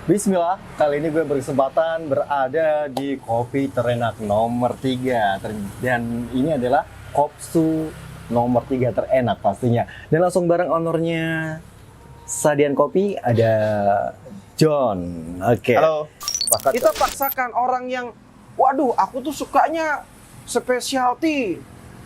Bismillah, kali ini gue berkesempatan berada di kopi terenak nomor 3 dan ini adalah Kopsu nomor 3 terenak pastinya. Dan langsung bareng ownernya Sadian Kopi ada John. Oke. Halo. Kita paksakan orang yang, waduh, aku tuh sukanya specialty.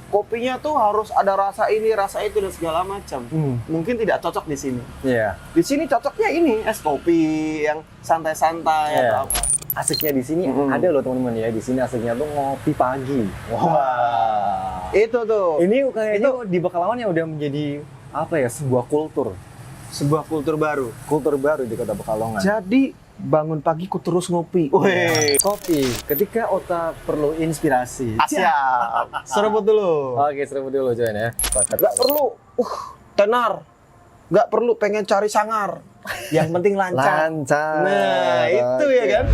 Kopinya tuh harus ada rasa ini, rasa itu dan segala macam. Mungkin tidak cocok di sini. Iya. Di sini cocoknya ini es kopi yang santai-santai atau apa. Asiknya di sini ada loh teman-teman ya. Di sini asiknya tuh ngopi pagi. Wah. Itu tuh. Ini kayaknya di Pekalongan yang udah menjadi apa ya, sebuah kultur. Sebuah kultur baru. Kultur baru di Kota Pekalongan. Jadi bangun pagi ku terus ngopi. Wih, kopi. Ketika otak perlu inspirasi. Siap. Seruput dulu. Oke, seruput dulu John ya. Gak perlu tenar. Gak perlu pengen cari sangar. Yang penting lancar. Lancar. Nah, itu ya kan.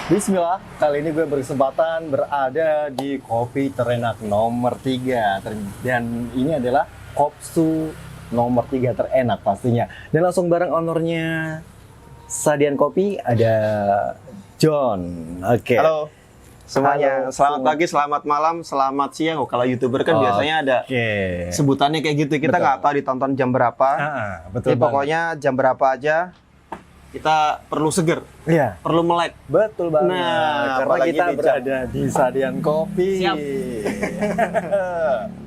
Bismillah, kali ini gue berkesempatan berada di kopi terenak nomor 3 dan ini adalah Kopsu nomor 3 terenak pastinya. Dan langsung bareng ownernya Sadian Kopi ada John. Oke. Halo semuanya. Halo, Selamat semua. pagi, selamat malam, selamat siang. Oh, kalau YouTuber kan biasanya ada sebutannya kayak gitu. Kita Betul. nggak tahu ditonton jam berapa. Betul. Jadi pokoknya jam berapa aja kita perlu seger, iya, perlu melek. betul banget. Nah, karena apalagi kita di jam- berada di Sadian Kopi. Siap.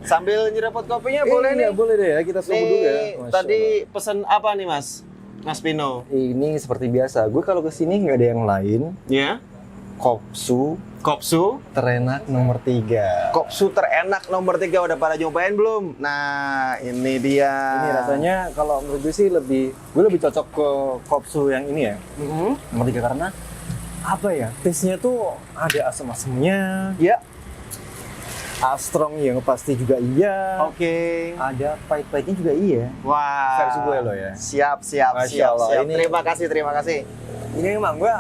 Sambil nyeruput kopinya boleh nih. Boleh deh ya, kita seruput dulu ya. Nih, Masya tadi Allah. pesen apa nih Mas Pino? Ini seperti biasa, gue kalau kesini nggak ada yang lain. Ya, Kopsu Kopsu. terenak nomor 3. Kopsu terenak nomor 3 udah pada nyobain belum? Nah, ini dia. Ini rasanya kalau menurut gue sih gue lebih cocok ke Kopsu yang ini ya, nomor 3 karena apa ya, taste-nya tuh ada asam-asamnya, Ya, strong yang pasti juga iya, oke. ada pahit-pahitnya juga iya. Wah. Versi gue loh ya. Siap. Masya Allah, Siap. ini- Terima kasih. Ini emang gue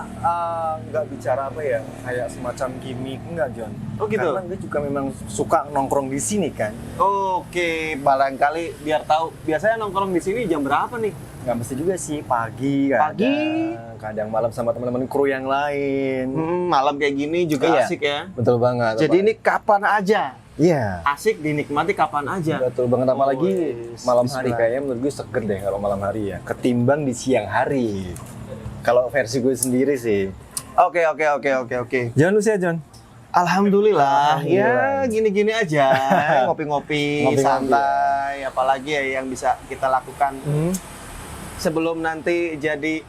nggak bicara apa ya, kayak semacam gimmick, enggak John. Oh, gitu? Karena gue juga memang suka nongkrong di sini kan. Oke, barangkali biar tahu. Biasanya nongkrong di sini jam berapa nih? Nggak mesti juga sih, pagi kadang malam sama teman-teman kru yang lain. Malam kayak gini juga Iya. asik ya. Betul banget. Jadi ini kapan aja? iya, Asik dinikmati kapan aja. betul banget, apalagi Wes, malam hari bismillah. kayaknya menurut gue seger deh kalau malam hari ya, ketimbang di siang hari. Kalau versi gue sendiri sih. Oke. Jangan lu sih ya, John. Alhamdulillah. Alhamdulillah. Ya gini-gini aja, ngopi-ngopi, Ngopi-ngopi, santai. Apalagi ya yang bisa kita lakukan sebelum nanti jadi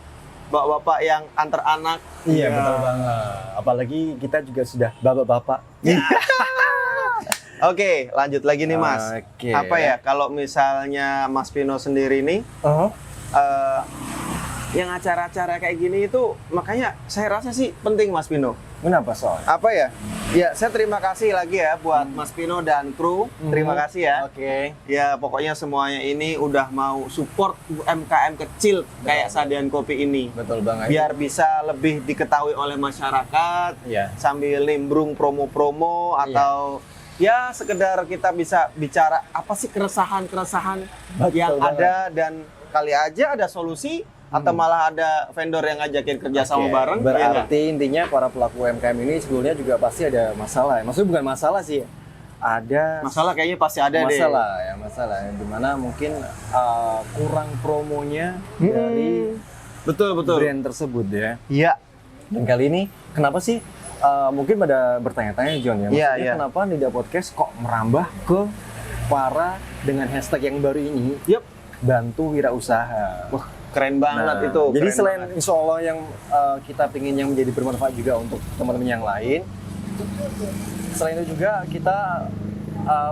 bapak-bapak yang antar anak. Iya, Ya. betul banget. Apalagi kita juga sudah bapak-bapak. Oke, lanjut lagi nih Mas. Oke. Apa ya kalau misalnya Mas Pino sendiri nih yang acara-acara kayak gini itu, makanya saya rasa sih penting Mas Pino. Kenapa soal? Apa ya? Ya, saya terima kasih lagi ya buat Mas Pino dan kru. Terima kasih ya. Oke. Ya, pokoknya semuanya ini udah mau support UMKM kecil kayak Sadian Kopi ini. Betul banget. Biar bisa lebih diketahui oleh masyarakat, Iya. sambil nimbrung promo-promo atau ya sekedar kita bisa bicara apa sih keresahan-keresahan Betul yang banget. ada, dan kali aja ada solusi atau malah ada vendor yang ngajakin kerja sama Oke, bareng. ya nggak? Berarti intinya para pelaku UMKM ini sebetulnya juga pasti ada masalah. Maksudnya bukan masalah sih, ada Masalah kayaknya pasti ada deh. masalah ya, dimana mungkin kurang promonya dari Betul. brand tersebut ya. Iya. Dan kali ini kenapa sih mungkin pada bertanya-tanya John ya, maksudnya Iya. kenapa Nida Podcast kok merambah ke para dengan hashtag yang baru ini, Yup. bantu wirausaha. Wah, keren banget itu. Jadi keren selain banget. insya Allah yang kita pengen yang menjadi bermanfaat juga untuk teman-teman yang lain, selain itu juga kita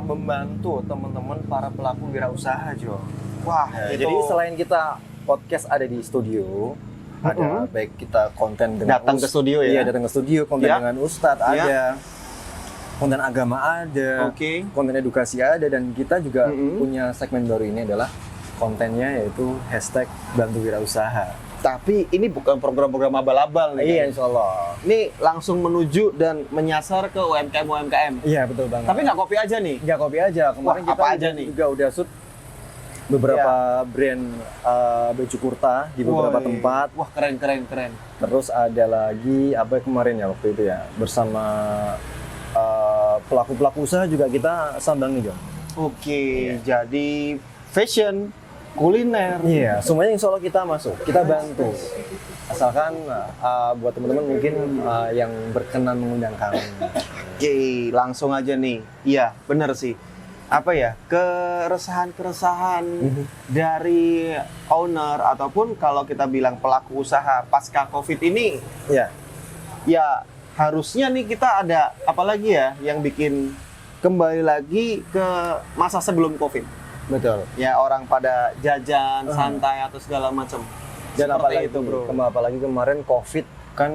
membantu teman-teman para pelaku wirausaha, Jo. Wah, itu Jadi selain kita podcast ada di studio, ada baik kita konten dengan Datang ke studio ya? Iya, datang ke studio, konten Ya. dengan ustadz Ya. ada, konten agama ada, Oke. konten edukasi ada, dan kita juga Mm-mm. punya segmen baru ini adalah kontennya yaitu hashtag bantu wirausaha. Tapi ini bukan program-program abal-abal nih. Iya, kan? insya Allah. Ini langsung menuju dan menyasar ke UMKM. Iya, betul banget. Tapi nggak kopi aja nih. nggak kopi aja. Kemarin Wah, kita apa aja nih? juga udah shoot beberapa brand baju kurta di beberapa Woi. tempat. Wah, keren. Terus ada lagi apa kemarin ya waktu itu ya, bersama pelaku-pelaku usaha juga kita sambangi, John. Oke, jadi fashion, kuliner. Iya, semuanya insya Allah kita masuk, kita bantu. Asalkan buat teman-teman mungkin yang berkenan mengundang kami. Oke, langsung aja nih. Iya, bener sih. Apa ya, keresahan-keresahan dari owner ataupun kalau kita bilang pelaku usaha pasca COVID ini, Iya, ya harusnya nih kita ada apalagi ya yang bikin kembali lagi ke masa sebelum COVID. betul. Ya orang pada jajan, santai atau segala macam. Dan Seperti apalagi itu, bro. apalagi kemarin COVID kan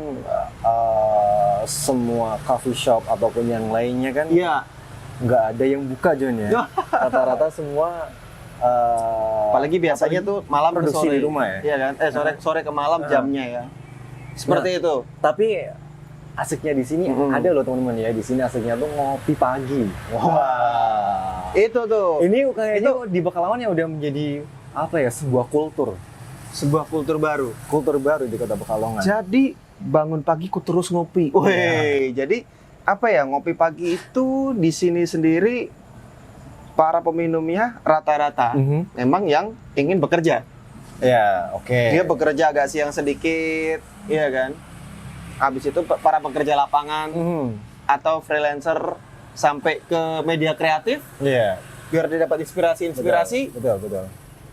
semua coffee shop ataupun yang lainnya kan Iya, nggak ada yang buka, John ya. Rata-rata semua apalagi biasanya tuh malam ke produksi sore di rumah ya. Iya kan? Sore ke malam jamnya ya. Seperti itu. Tapi asiknya di sini ada loh teman-teman ya. Di sini asiknya tuh ngopi pagi. Wah. Itu tuh. Ini kayaknya di Pekalongan yang udah menjadi apa ya, sebuah kultur Sebuah kultur baru. baru di Kota Pekalongan. Jadi bangun pagi ku terus ngopi. Wih, jadi apa ya, ngopi pagi itu di sini sendiri para peminumnya rata-rata memang yang ingin bekerja. Ya, oke. Dia bekerja agak siang sedikit, iya kan? Habis itu para pekerja lapangan atau freelancer sampai ke media kreatif Iya. biar dia dapat inspirasi. Betul.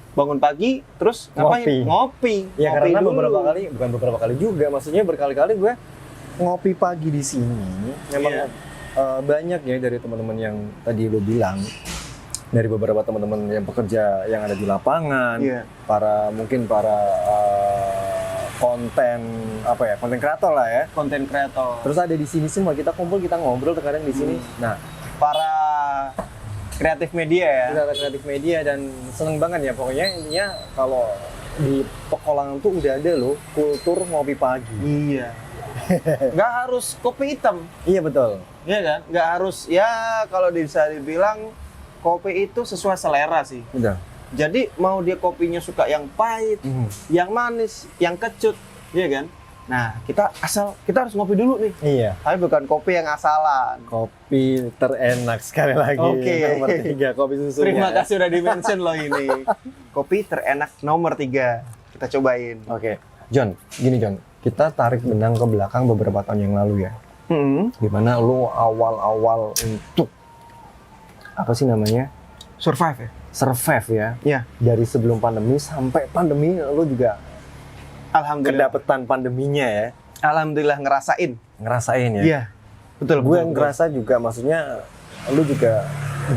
Bangun pagi terus ngapain? Ngopi. Ya Ngopi karena dulu. bukan beberapa kali juga, maksudnya berkali-kali gue ngopi pagi di sini. Memang banyak ya dari teman-teman yang tadi lo bilang, dari beberapa teman-teman yang bekerja yang ada di lapangan, Iya. mungkin para konten kreator lah ya. Konten kreator. Terus ada di sini semua, kita kumpul, kita ngobrol terkadang di sini. Nah, Para kreatif media ya. kita ada kreatif media dan seneng banget ya, pokoknya intinya kalau di Pekalongan tuh udah ada loh kultur ngopi pagi. Iya. Nggak harus kopi hitam, Iya betul. iya kan? Nggak harus, ya kalau bisa dibilang kopi itu sesuai selera sih. Udah. Jadi mau dia kopinya suka yang pahit, yang manis, yang kecut, iya kan? Nah, kita harus ngopi dulu nih. Iya. Tapi bukan kopi yang asalan. Kopi terenak sekali lagi. Oke. Nomor 3 kopi susunya. Terima kasih udah di-mention loh ini. Kopi terenak nomor 3. Kita cobain. Oke. John, gini John. Kita tarik benang ke belakang beberapa tahun yang lalu ya. Dimana lu awal-awal untuk apa sih namanya? Survive ya? Survive ya. Iya. Dari sebelum pandemi sampai pandemi lu juga Alhamdulillah. kedapetan pandeminya ya. Alhamdulillah ngerasain. Ngerasain ya. Iya. Betul. Gue betul. ngerasa juga, maksudnya lu juga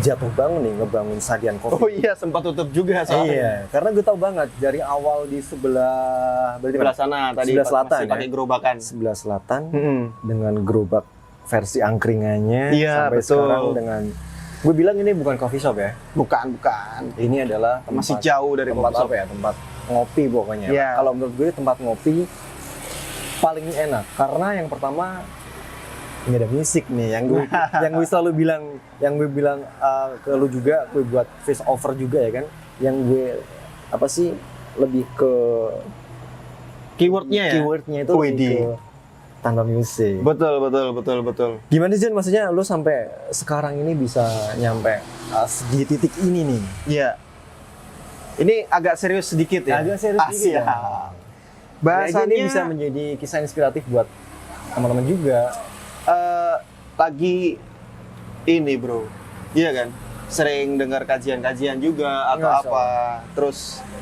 jatuh bangun nih ngebangun Sadian Coffee. Oh iya, sempat tutup juga soalnya. Iya, karena gue tahu banget dari awal di sebelah Sebelah sana tadi Sebelah selatan masih pakai ya? gerobakan. sebelah selatan dengan gerobak versi angkringannya Iya, sampai betul. sekarang dengan gue bilang ini bukan coffee shop ya. Bukan. Ini adalah Masih jauh dari tempat coffee shop. apa ya? Tempat ngopi pokoknya. Iya. Kalau menurut gue tempat ngopi paling enak karena yang pertama ini ada musik nih yang gue yang gue bilang ke lu juga, gue buat face over juga ya kan, yang gue apa sih lebih ke Keywordnya ya? keywordnya itu lebih Widih. ke tanpa musik. Betul. Gimana sih maksudnya lu sampai sekarang ini bisa nyampe di titik ini nih? Iya. Ini agak serius sedikit ya? Agak serius sedikit ya. Bahasanya ini bisa menjadi kisah inspiratif buat teman-teman juga. lagi ini bro, iya kan? Sering dengar kajian-kajian juga atau Masya apa. Terus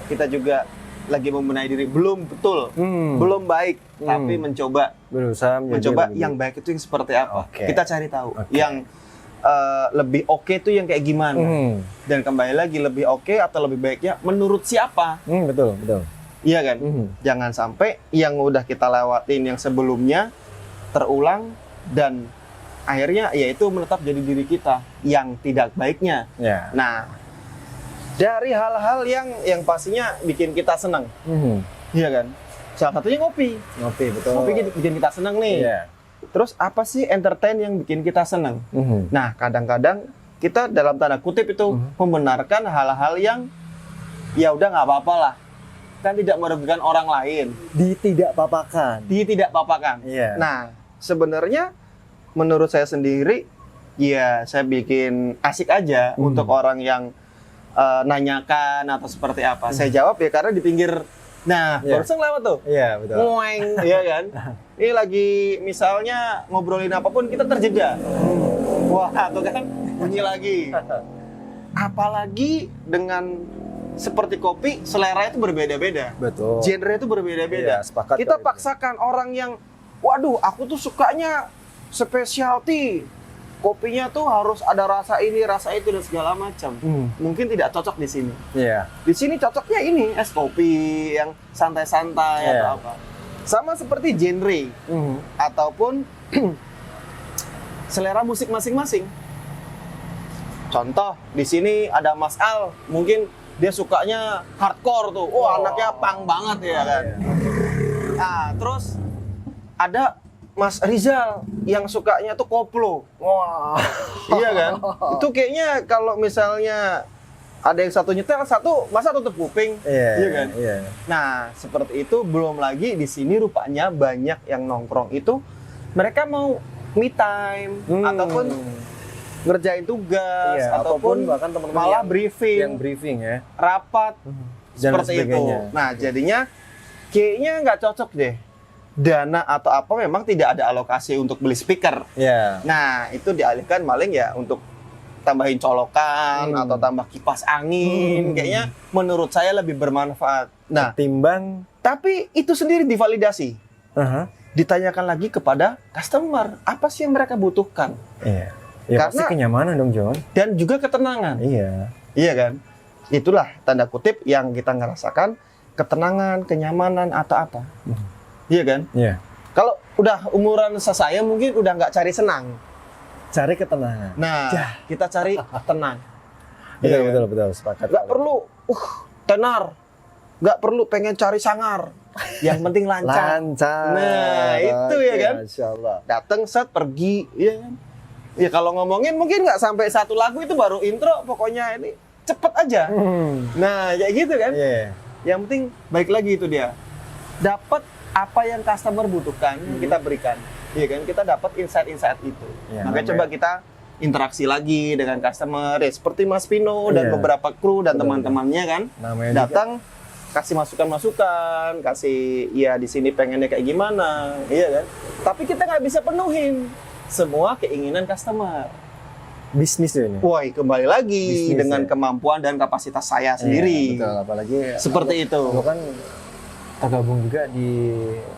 kita juga lagi membenahi diri, belum betul, belum baik, tapi mencoba Berusaha mencoba yang baik itu yang seperti apa. Oke. Kita cari tahu. Oke. Yang lebih oke itu yang kayak gimana. Dan kembali lagi lebih oke atau lebih baiknya menurut siapa? Betul. Iya kan? Jangan sampai yang udah kita lewatin yang sebelumnya terulang dan akhirnya yaitu menetap jadi diri kita yang tidak baiknya. Ya. Nah, dari hal-hal yang pastinya bikin kita senang. Iya kan? Salah satunya ngopi. Ngopi, betul. Ngopi bikin kita senang nih. Iya. Terus apa sih entertain yang bikin kita senang? Mhm. Nah, kadang-kadang kita dalam tanda kutip itu membenarkan hal-hal yang ya udah nggak apa-apa lah. Kan tidak merugikan orang lain. Ditidakpapakan. Ditidakpapakan. Iya. Nah, sebenarnya menurut saya sendiri, ya saya bikin asik aja untuk orang yang nanyakan atau seperti apa. Saya jawab ya karena di pinggir, nah Iya. barusan lewat tuh. Iya, betul. Ngueng, ya kan? Ini lagi misalnya ngobrolin apapun kita terjeda. Wah, tuh kan bunyi lagi. Apalagi dengan seperti kopi, selera itu berbeda-beda. Betul. Genre itu berbeda-beda. Iya, sepakat Kita kalau itu. paksakan orang yang, waduh, aku tuh sukanya specialty. Kopinya tuh harus ada rasa ini, rasa itu dan segala macam. Mungkin tidak cocok di sini. Iya. Di sini cocoknya ini es kopi yang santai-santai Iya. atau apa. Sama seperti genre ataupun selera musik masing-masing. Contoh, di sini ada Mas Al, mungkin dia sukanya hardcore tuh. Wah, anaknya punk banget ya kan. Nah, terus ada Mas Rizal yang sukanya tuh koplo. Wah. Iya kan? Itu kayaknya kalau misalnya ada yang satu nyetel, satu masa tutup kuping. Iya kan? Iya. Nah, seperti itu. Belum lagi di sini rupanya banyak yang nongkrong itu mereka mau me time ataupun ngerjain tugas Iya, ataupun bahkan teman-teman malah yang briefing, briefing ya. rapat Dan seperti itu. sebagainya. Nah, jadinya kayaknya nggak cocok deh. Dana atau apa memang tidak ada alokasi untuk beli speaker. Iya. Nah, itu dialihkan maling ya untuk tambahin colokan atau tambah kipas angin. Kayaknya menurut saya lebih bermanfaat. Nah, Timbang. tapi itu sendiri divalidasi. Aha. Ditanyakan lagi kepada customer, apa sih yang mereka butuhkan? Iya. Ya pasti Karena- kenyamanan dong, John. Dan juga ketenangan. Iya. Iya kan? Itulah tanda kutip yang kita ngerasakan, ketenangan, kenyamanan atau apa. Iya kan? Iya. Kalau udah umuran saya mungkin udah nggak cari senang. Cari ketenangan. Nah, kita cari tenang. Betul, Iya kan? betul, betul, sepakat. Nggak perlu tenar. Nggak perlu pengen cari sangar. Yang penting lancar. Lancar. Nah, itu ya Oke, kan? Masya Allah. Dateng, set, pergi. Iya kan? Ya kalau ngomongin mungkin nggak sampai satu lagu itu baru intro. Pokoknya ini cepet aja. Nah, kayak gitu kan? Iya. Yang penting baik lagi itu dia. Dapat apa yang customer butuhkan, kita berikan. Iya kan? Kita dapat insight-insight itu. Iya, Makanya namanya- coba kita interaksi lagi dengan customer, ya, seperti Mas Pino dan Iya. beberapa kru dan Betul, teman-temannya kan. Namanya Datang kasih masukan-masukan, kasih ya di sini pengennya kayak gimana, iya kan? Tapi kita nggak bisa penuhin semua keinginan customer. bisnis ya ini. Woi, kembali lagi Bisnis, dengan ya. kemampuan dan kapasitas saya sendiri. Iya, betul, apalagi Seperti itu. Lo kan tergabung juga di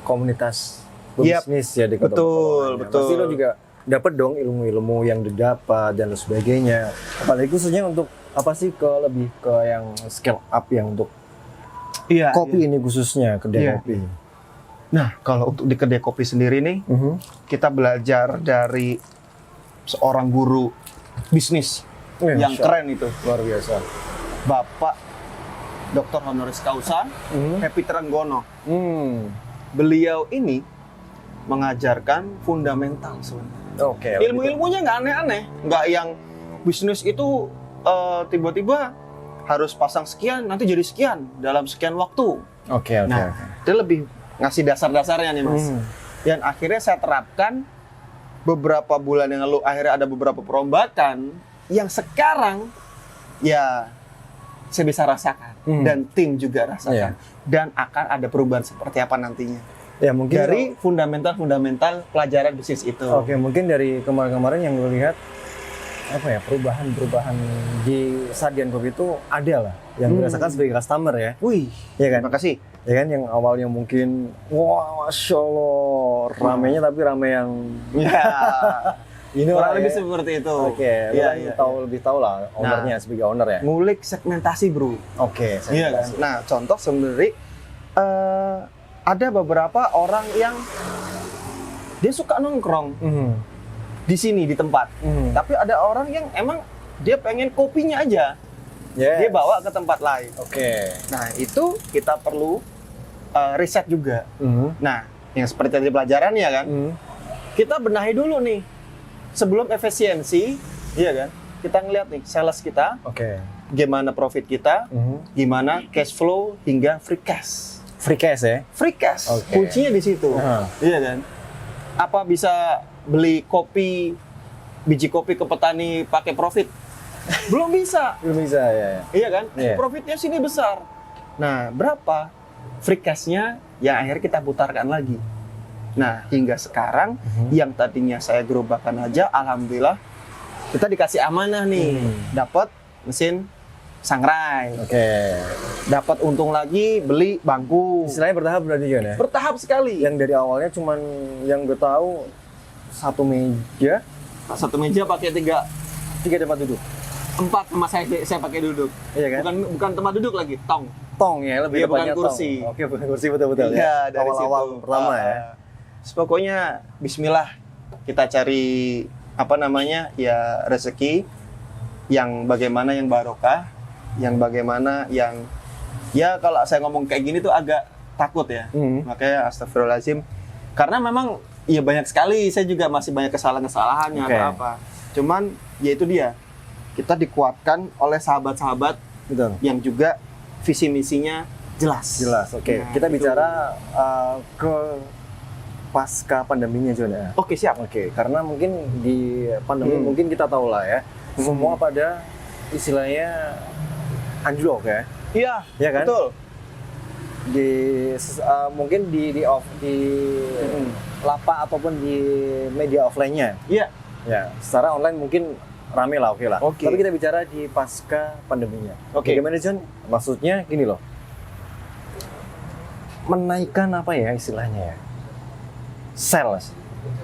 komunitas Yap. bisnis ya di Kota Betul, Pekalongan. betul. Pasti lo juga dapat dong ilmu-ilmu yang didapat dan lain sebagainya. Apalagi khususnya untuk apa sih lebih ke yang scale up yang untuk Iya. kopi ini khususnya kedai Iya. kopi. Nah, kalau untuk di kedai kopi sendiri nih, kita belajar dari seorang guru bisnis yang Masya keren itu, luar biasa. Bapak Dr. Honoris Causa Happy Trenggono. Beliau ini mengajarkan fundamental sebenarnya. Oke. Ilmu-ilmunya nggak aneh-aneh, nggak yang bisnis itu tiba-tiba harus pasang sekian, nanti jadi sekian dalam sekian waktu. Oke. Nah, dia lebih ngasih dasar-dasarnya nih, Mas. Dan akhirnya saya terapkan beberapa bulan yang lalu, akhirnya ada beberapa perombakan yang sekarang ya saya bisa rasakan dan tim juga rasakan. Dan akan ada perubahan seperti apa nantinya. Ya mungkin Dari fundamental pelajaran bisnis itu. Oke, mungkin dari kemarin-kemarin yang gue lihat apa ya perubahan di Sadian Kopi itu ada lah yang dirasakan sebagai customer ya. Wih, Iya kan? terima kasih. Ya kan yang awalnya mungkin wah masya Allah ramenya tapi rame yang Ya, ini kurang orang lebih ya. seperti itu. Oke, lu Iya, kan iya, lebih tahu lah ownernya sebagai owner ya. Ngulik segmentasi, bro. Oke, Iya kan? Nah, contoh sebenarnya ada beberapa orang yang dia suka nongkrong di sini di tempat. Tapi ada orang yang emang dia pengen kopinya aja. Dia bawa ke tempat lain. Oke. Nah, itu kita perlu riset juga. Mhm. Nah, yang seperti tadi pelajaran ya kan, Mhm. kita benahi dulu nih sebelum efisiensi, iya kan? Kita ngeliat nih sales kita, Oke. gimana profit kita, Mhm. gimana cash flow hingga free cash. Free cash ya? Free cash, Oke. kuncinya di situ, Aha. iya kan? Apa bisa beli kopi, biji kopi ke petani pakai profit? Belum bisa, Belum bisa ya. iya kan? Iya. Profitnya sini besar. Nah, berapa free cash-nya yang akhirnya kita putarkan lagi. Nah, hingga sekarang yang tadinya saya gerobakkan aja, alhamdulillah kita dikasih amanah nih, dapat mesin sangrai, Oke. dapat untung lagi beli bangku. Istilahnya bertahap berarti John ya? Bertahap sekali. Yang dari awalnya cuman yang gue tahu satu meja, Satu meja pakai 3 tempat duduk. 4 sama saya pakai duduk. Iya kan? Bukan tempat duduk lagi, tong. Tong ya, lebih Iya, bukan tepatnya kursi. tong. Oke, bukan kursi betul-betul Iya, ya. dari Awal-awal situ. pertama ya. Terus pokoknya bismillah kita cari apa namanya? Ya rezeki yang bagaimana yang barokah, yang bagaimana yang ya kalau saya ngomong kayak gini tuh agak takut ya. Mhm. Makanya astagfirullahaladzim. Karena memang ya banyak sekali, saya juga masih banyak kesalahan-kesalahannya Oke. atau apa. Cuman ya itu dia. Kita dikuatkan oleh sahabat-sahabat Betul. yang juga visi misinya jelas. Jelas. Oke, Nah, kita itu. bicara ke pasca pandeminya John ya. Oke, siap. Oke, karena mungkin di pandemi Hmm. mungkin kita tahu lah ya, semua pada istilahnya anjlok ya. Iya, Iya kan? betul. Di mungkin di lapak ataupun di media offline-nya. Iya. Ya, secara online mungkin rame lah, oke lah. Oke. Tapi kita bicara di pasca pandeminya. Oke. Bagaimana John? Maksudnya gini loh. Menaikkan apa ya istilahnya ya? Sales.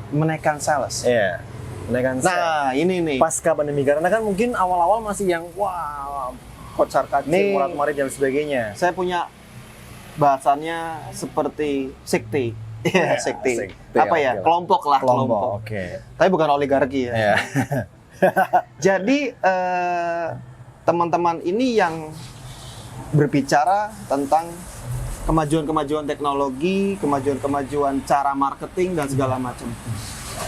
Menaikkan sales. Iya. Menaikkan sales. Nah, ini nih. Pasca pandemi karena kan mungkin awal-awal masih yang wah kocar kacir, Nih. morat marit dan sebagainya. Saya punya bahasannya seperti sekte. Iya, sekte. sekte, Apa oke ya? lah. Kelompok lah, kelompok. Oke. Tapi bukan oligarki ya. Iya. Jadi teman-teman ini yang berbicara tentang kemajuan-kemajuan teknologi, kemajuan-kemajuan cara marketing dan segala macam.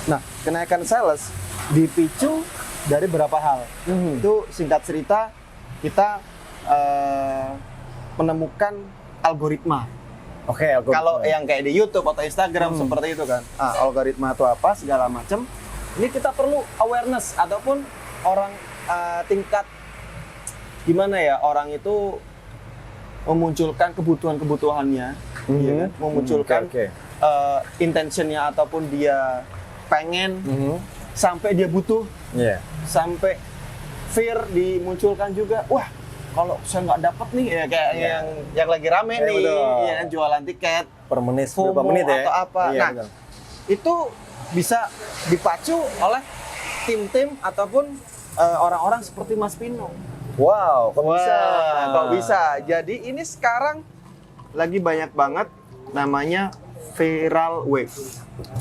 Nah, kenaikan sales dipicu dari beberapa hal. Itu singkat cerita kita menemukan algoritma. Oke, algoritma. Kalau yang kayak di YouTube atau Instagram seperti itu kan, algoritma itu apa segala macam. Ini kita perlu awareness ataupun orang tingkat gimana ya orang itu memunculkan kebutuhan-kebutuhannya, iya kan? Memunculkan Oke. intentionnya ataupun dia pengen sampai dia butuh, Iya. sampai fear dimunculkan juga. Wah, kalau saya nggak dapat nih ya kayak Iya. yang lagi rame Iya, nih, betul. ya kan, jualan tiket, Per menit, FOMO berapa menit ya? atau apa. Iya, Nah, betul. itu bisa dipacu oleh tim-tim ataupun orang-orang seperti Mas Pino. Wow, kok bisa? Kok bisa? Jadi ini sekarang lagi banyak banget namanya viral wave.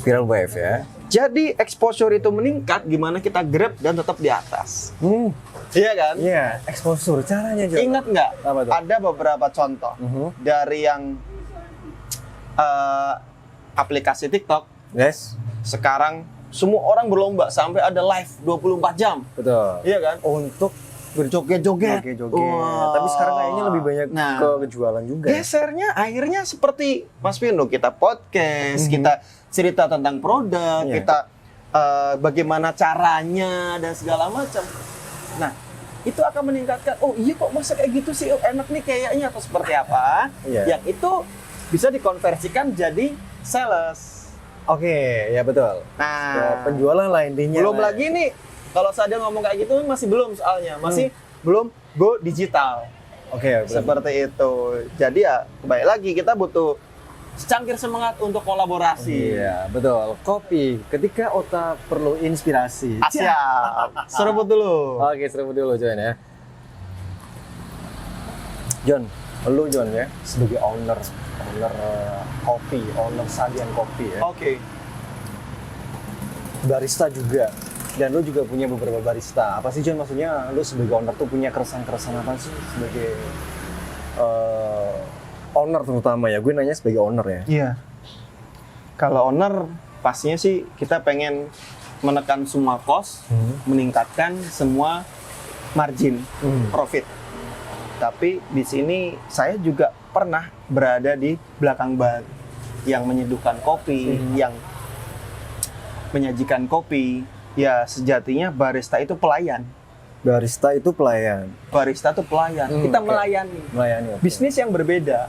Viral wave ya. Jadi exposure itu meningkat, gimana kita grab dan tetap di atas. Iya kan? Iya, exposure caranya John. Ingat nggak? Apa tuh? Ada beberapa contoh dari yang aplikasi TikTok. Yes, Sekarang semua orang berlomba sampai ada live 24 jam. betul. Iya kan? Untuk Berjoget-joget. joget-joget. Wah. Tapi sekarang kayaknya lebih banyak Nah, ke kejualan juga. ya. gesernya akhirnya seperti Mas Pino, kita podcast, kita cerita tentang produk, Iya. kita bagaimana caranya dan segala macam. Nah, itu akan meningkatkan, oh iya kok masa kayak gitu sih, oh, enak nih kayaknya atau seperti apa. Iya. Yang itu bisa dikonversikan jadi sales. Oke, ya betul. Ya, Nah, penjualan lah intinya. belum lah. lagi nih, kalau saya ngomong kayak gitu masih belum soalnya, masih belum go digital. Oke, betul. Seperti itu. Jadi ya kembali lagi kita butuh secangkir semangat untuk kolaborasi. Iya, betul. Kopi, ketika otak perlu inspirasi. Siap. Seruput dulu. Oke, serbu dulu John ya. John, lu John ya, sebagai owner kopi, owner sajian kopi ya. Oke. Barista juga. Dan lu juga punya beberapa barista. Apa sih John maksudnya lu sebagai owner tuh punya keresahan-keresahan apa sih sebagai owner terutama ya. Gue nanya sebagai owner ya. Iya. Kalau owner pastinya sih kita pengen menekan semua cost, meningkatkan semua margin, profit. Tapi di sini saya juga pernah berada di belakang bar yang menyeduhkan kopi, yang menyajikan kopi. Ya sejatinya barista itu pelayan. Barista itu pelayan. Barista itu pelayan. Kita melayani. Melayani. Okay. Bisnis yang berbeda.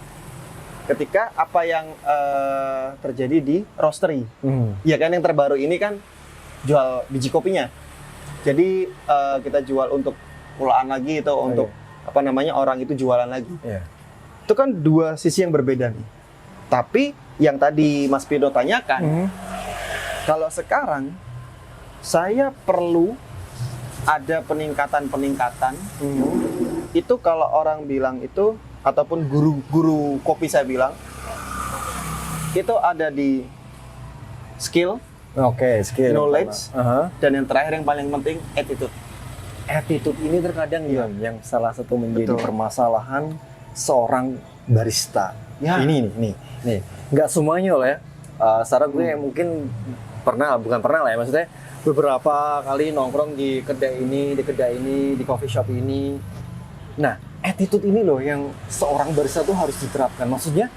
Ketika apa yang terjadi di roastery, ya kan yang terbaru ini kan jual biji kopinya. Jadi kita jual untuk pulaan lagi itu untuk apa namanya orang itu jualan lagi. Yeah. Itu kan dua sisi yang berbeda nih. Tapi yang tadi Mas Pido tanyakan, kalau sekarang saya perlu ada peningkatan-peningkatan. Itu kalau orang bilang itu ataupun guru-guru kopi saya bilang itu ada di skill, skill, knowledge, dan yang terakhir yang paling penting attitude. Attitude ini terkadang yang salah satu menjadi Betul. permasalahan seorang barista. Ya. Ini nih, nggak semuanya loh ya. Secara gue mungkin bukan pernah lah ya, maksudnya beberapa kali nongkrong di kedai ini, di coffee shop ini. Nah, attitude ini loh yang seorang barista tuh harus diterapkan. Maksudnya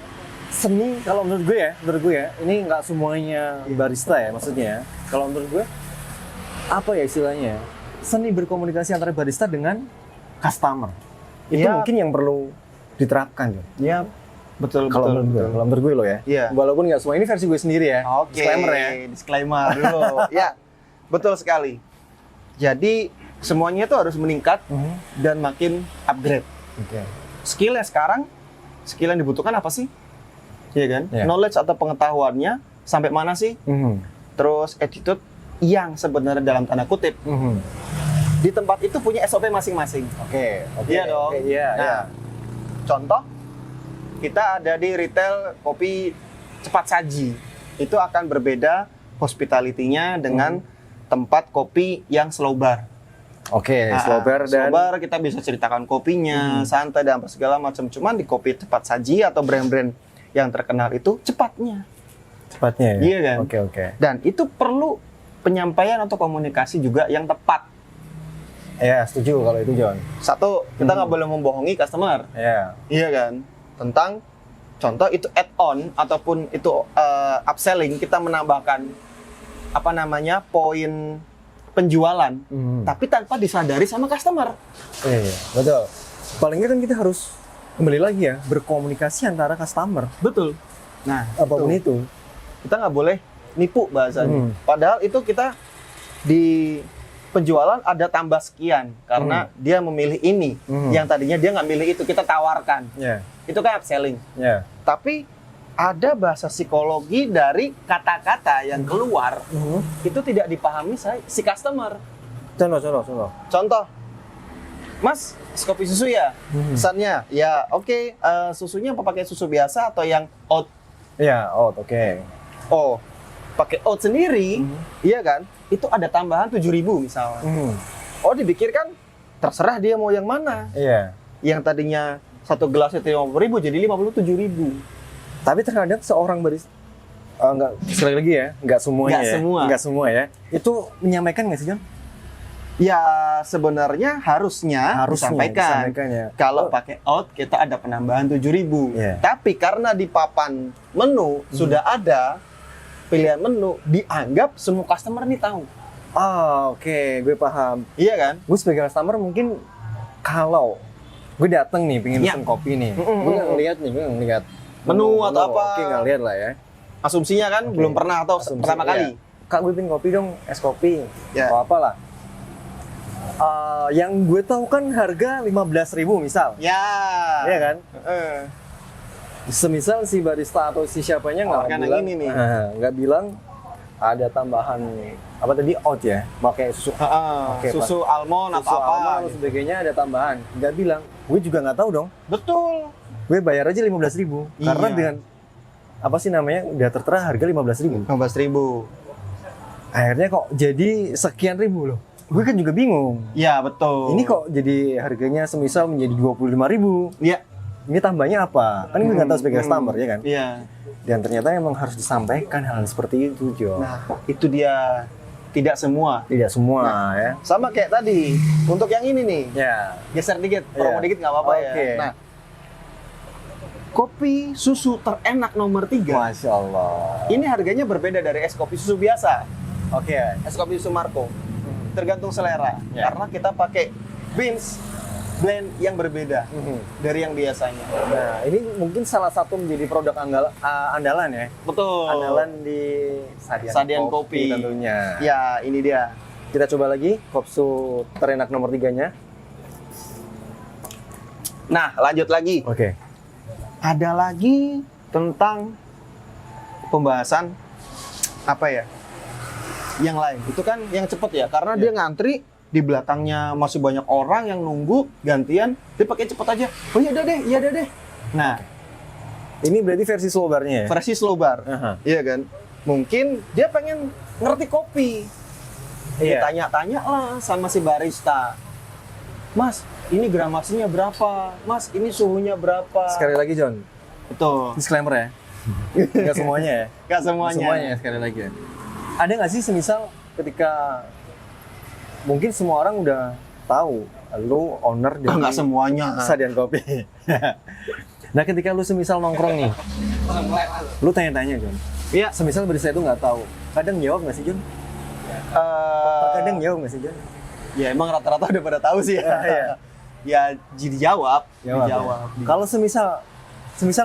seni, kalau menurut gue ya, ini nggak semuanya barista ya, maksudnya. Kalau menurut gue, apa ya istilahnya? Seni berkomunikasi antara barista dengan customer. Itu Ya. mungkin yang perlu diterapkan ya. Ya, betul. Kalau menurut gue loh ya. Iya. Walaupun nggak semua, ini versi gue sendiri ya. Oke. Disclaimer ya. Disclaimer dulu. Ya, betul sekali. Jadi semuanya itu harus meningkat dan makin upgrade. Oke. Skillnya sekarang, skill yang dibutuhkan apa sih? Iya kan? Iya. Knowledge atau pengetahuannya sampai mana sih? Terus attitude yang sebenarnya dalam tanda kutip di tempat itu punya SOP masing-masing. Oke. Iya dong. Oke, iya. Nah, contoh kita ada di retail kopi cepat saji. Itu akan berbeda hospitality-nya dengan tempat kopi yang slow bar. Oke, slow bar dan slow bar kita bisa ceritakan kopinya, santai dan apa segala macam. Cuman di kopi cepat saji atau brand-brand yang terkenal itu cepatnya. cepatnya ya. Iya kan? Oke. Dan itu perlu penyampaian atau komunikasi juga yang tepat. Ya, setuju kalau itu John. Satu, kita nggak boleh membohongi customer. Ya. Iya kan? Tentang contoh itu add-on ataupun itu upselling, kita menambahkan apa namanya poin penjualan, tapi tanpa disadari sama customer. Iya, betul. Paling nggak kan kita harus kembali lagi ya berkomunikasi antara customer. Betul. Nah, Apapun itu. kita nggak boleh nipu bahasanya. Padahal itu kita di penjualan ada tambah sekian karena dia memilih ini, yang tadinya dia nggak milih itu, kita tawarkan. Ya. Itu kan upselling. Ya. Tapi ada bahasa psikologi dari kata-kata yang keluar itu tidak dipahami si customer. Contoh. Contoh, Mas, kopi susu ya? Pesannya, ya oke, susunya apa pakai susu biasa atau yang oat? Ya, oke. Oh, pakai oat sendiri, iya kan? Itu ada tambahan 7.000 misalnya. Oh, dipikirkan terserah dia mau yang mana. Iya. Yang tadinya satu gelas itu 50.000 jadi 57.000. Tapi terkadang seorang barista sekali lagi ya, nggak semua ya. Itu menyampaikan nggak sih John? Ya sebenarnya harusnya disampaikan. Ya. Kalau pakai oat kita ada penambahan 7.000. Yeah. Tapi karena di papan menu sudah ada pilihan menu, dianggap semua customer nih tahu. Oke, gue paham. Iya kan? Gue sebagai customer mungkin kalau gue dateng nih pengen pesen kopi nih, gue nggak ngeliat menu atau apa. Oke, nggak lihat lah ya. Asumsinya kan belum pernah atau pertama kali. Kak, gue pengen kopi dong, es kopi Ya. atau apalah. Yang gue tahu kan harga 15.000 misal. Ya. Iya kan? Semisal si barista atau si siapanya nggak Yang bilang, ini nih. nggak bilang ada tambahan apa tadi oat ya, pakai susu, Oke, susu almond atau apa. almond atau sebagainya ada tambahan. Nggak bilang, gue juga nggak tahu dong. Betul. Gue bayar aja 15.000 karena Iya. dengan apa sih namanya udah tertera harga 15.000. 15.000. Akhirnya kok jadi sekian ribu loh. Gue kan juga bingung. Ya betul. Ini kok jadi harganya semisal menjadi 25.000. Ya. ini tambahnya apa? Kan kita nggak tahu sebagai customer ya kan? Iya. Dan ternyata emang harus disampaikan hal seperti itu, Jo. Nah, itu dia. Tidak semua. Tidak semua ya. Sama kayak tadi. Untuk yang ini nih. Ya. Geser dikit, promo Iya. dikit nggak apa-apa ya. Oke. Nah, kopi susu terenak nomor 3. Masya Allah. Ini harganya berbeda dari es kopi susu biasa. Oke. Es kopi susu Marco. Tergantung selera. Ya. Karena kita pakai beans blend yang berbeda dari yang biasanya. Nah, ini mungkin salah satu menjadi produk andalan ya. Betul. Andalan di Sadian Kopi. tentunya. Ya, ini dia. Kita coba lagi kopsu terenak nomor 3-nya. Nah, lanjut lagi. Oke. Ada lagi tentang pembahasan apa ya? Yang lain. Itu kan yang cepet ya, karena dia ngantri di belakangnya masih banyak orang yang nunggu gantian, dia pakai cepet aja. Oh iya ada deh. Nah, Ini berarti versi slow bar-nya ya? versi slow bar. Aha. Iya kan? Mungkin dia pengen ngerti kopi. Dia Iya. tanya-tanya lah sama si barista. Mas, ini gramasinya berapa? Mas, ini suhunya berapa? Sekali lagi John, Betul. disclaimer ya. Nggak semuanya ya? Gak semuanya. Semuanya sekali lagi ya. Ada nggak sih semisal ketika mungkin semua orang udah tahu lu owner dari Nggak semuanya. Sadian Kopi. Nah ketika lu semisal nongkrong nih, lu tanya-tanya John. Iya. Semisal barista itu nggak tahu, kadang jawab nggak sih John? Kadang jawab nggak sih John? Ya emang rata-rata udah pada tahu sih ya. Iya. Ya dijawab. Jawab. Dijawab. Ya? Kalau semisal